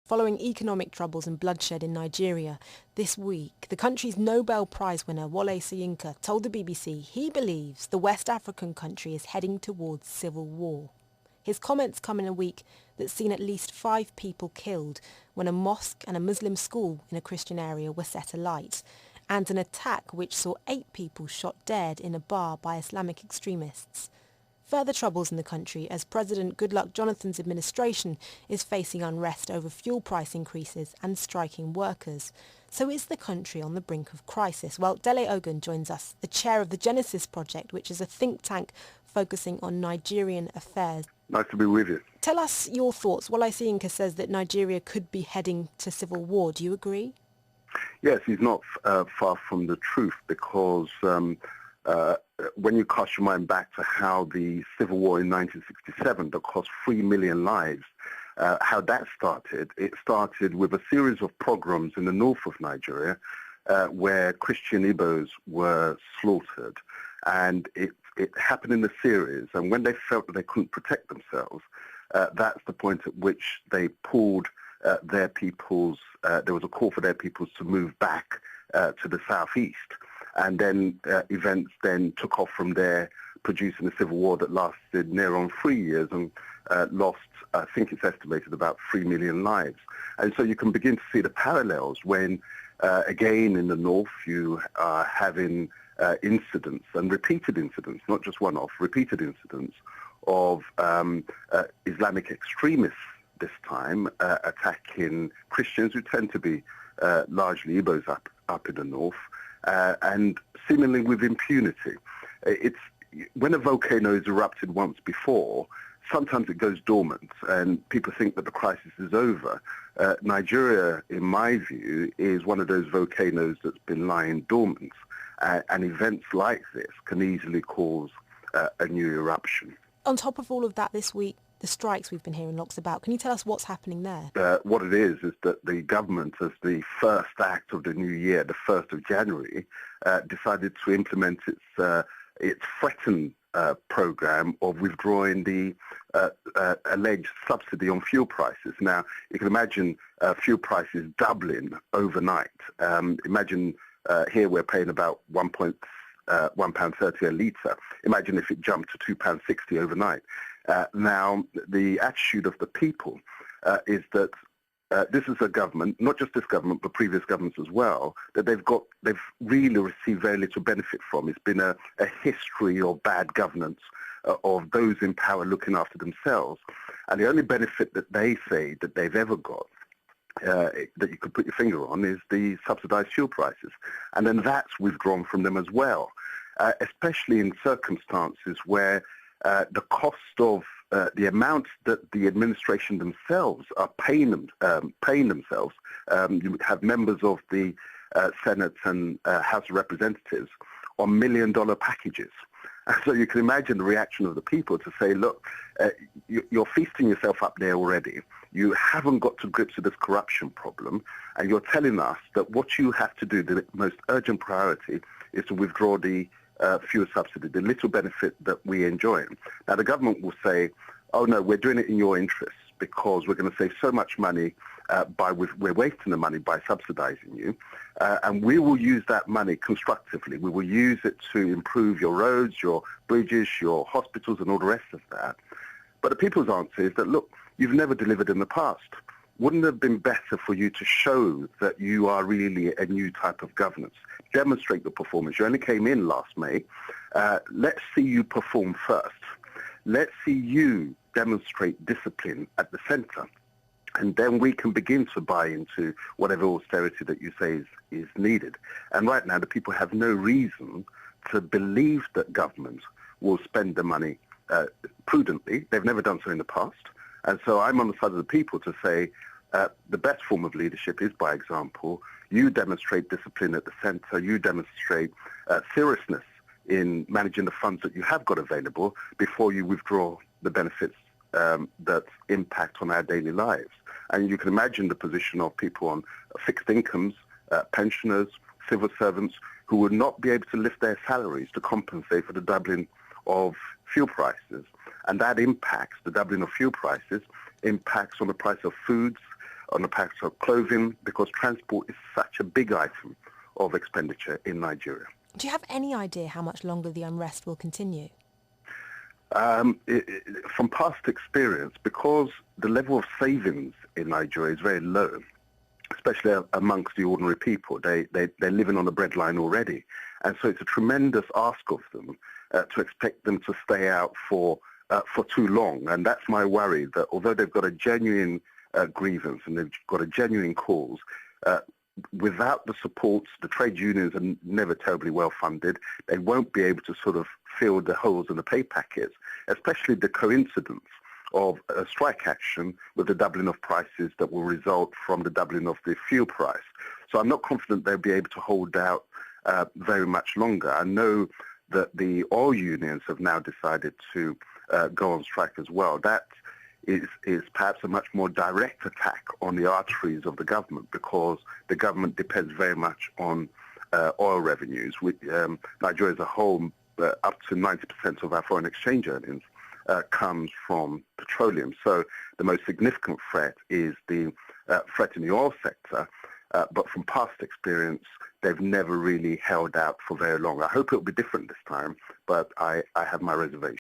Following economic troubles and bloodshed in Nigeria this week, the country's Nobel Prize winner Wole Soyinka told the BBC he believes the West African country is heading towards civil war. His comments come in a week that's seen at least 5 people killed when a mosque and a Muslim school in a Christian area were set alight, and an attack which saw 8 people shot dead in a bar by Islamic extremists. Further troubles in the country as President Goodluck Jonathan's administration is facing unrest over fuel price increases and striking workers. So is the country on the brink of crisis? Well, Dele Ogun joins us, the chair of the Genesis Project, which is a think tank focusing on Nigerian affairs. Nice to be with you. Tell us your thoughts. Wole Soyinka says that Nigeria could be heading to civil war. Do you agree? Yes, he's not far from the truth because when you cast your mind back to how the civil war in 1967 that cost 3 million lives, how that started, it started with a series of pogroms in the north of Nigeria where Christian Igbos were slaughtered. And it happened in a series. And when they felt that they couldn't protect themselves, that's the point at which they pulled their peoples, there was a call for their peoples to move back to the southeast. And then events then took off from there, producing a civil war that lasted near on 3 years and lost, I think it's estimated, about 3 million lives. And so you can begin to see the parallels when, again, in the north, you are having incidents and repeated incidents, not just one-off, repeated incidents of Islamic extremists this time attacking Christians who tend to be largely Igbos up in the north, and seemingly with impunity. It's when a volcano has erupted once before, sometimes it goes dormant and people think that the crisis is over. Nigeria, in my view, is one of those volcanoes that's been lying dormant, and events like this can easily cause a new eruption. On top of all of that this week, the strikes we've been hearing lots about. Can you tell us what's happening there? What it is that the government, as the first act of the new year, the 1st of January, decided to implement its threatened program of withdrawing the alleged subsidy on fuel prices. Now, you can imagine fuel prices doubling overnight. Imagine here we're paying about £1.30 a litre. Imagine if it jumped to £2.60 overnight. Now, the attitude of the people is that this is a government, not just this government, but previous governments as well, that they've really received very little benefit from. It's been a history of bad governance, of those in power looking after themselves. And the only benefit that they say that they've ever got that you could put your finger on is the subsidised fuel prices. And then that's withdrawn from them as well, especially in circumstances where the cost of the amount that the administration themselves are paying themselves. You have members of the Senate and House of Representatives on $1 million packages. So you can imagine the reaction of the people to say, look, you're feasting yourself up there already. You haven't got to grips with this corruption problem, and you're telling us that what you have to do, the most urgent priority, is to withdraw the fuel subsidy, the little benefit that we enjoy. Now, the government will say, oh, no, we're doing it in your interests because we're going to save so much money we're wasting the money by subsidizing you, and we will use that money constructively. We will use it to improve your roads, your bridges, your hospitals, and all the rest of that. But the people's answer is that, look, you've never delivered in the past. Wouldn't it have been better for you to show that you are really a new type of governance? Demonstrate your performance. You only came in last May. Let's see you perform first. Let's see you demonstrate discipline at the centre. And then we can begin to buy into whatever austerity that you say is needed. And right now, the people have no reason to believe that government will spend the money prudently. They've never done so in the past. And so I'm on the side of the people to say the best form of leadership is by example. You demonstrate discipline at the centre. You demonstrate seriousness in managing the funds that you have got available before you withdraw the benefits that impact on our daily lives. And you can imagine the position of people on fixed incomes, pensioners, civil servants, who would not be able to lift their salaries to compensate for the doubling of fuel prices. And that impacts, the doubling of fuel prices, impacts on the price of foods, on a package of clothing, because transport is such a big item of expenditure in Nigeria. Do you have any idea how much longer the unrest will continue? From past experience, because the level of savings in Nigeria is very low, especially amongst the ordinary people. They're living on the breadline already. And so it's a tremendous ask of them to expect them to stay out for too long. And that's my worry, that although they've got a genuine grievance and they've got a genuine cause, without the supports, the trade unions are never terribly well funded. They won't be able to sort of fill the holes in the pay packets, especially the coincidence of a strike action with the doubling of prices that will result from the doubling of the fuel price. So I'm not confident they'll be able to hold out very much longer. I know that the oil unions have now decided to go on strike as well. That is perhaps a much more direct attack on the arteries of the government, because the government depends very much on oil revenues. Nigeria as a whole, up to 90% of our foreign exchange earnings comes from petroleum. So the most significant threat is the threat in the oil sector. But from past experience, they've never really held out for very long. I hope it'll be different this time, but I have my reservations.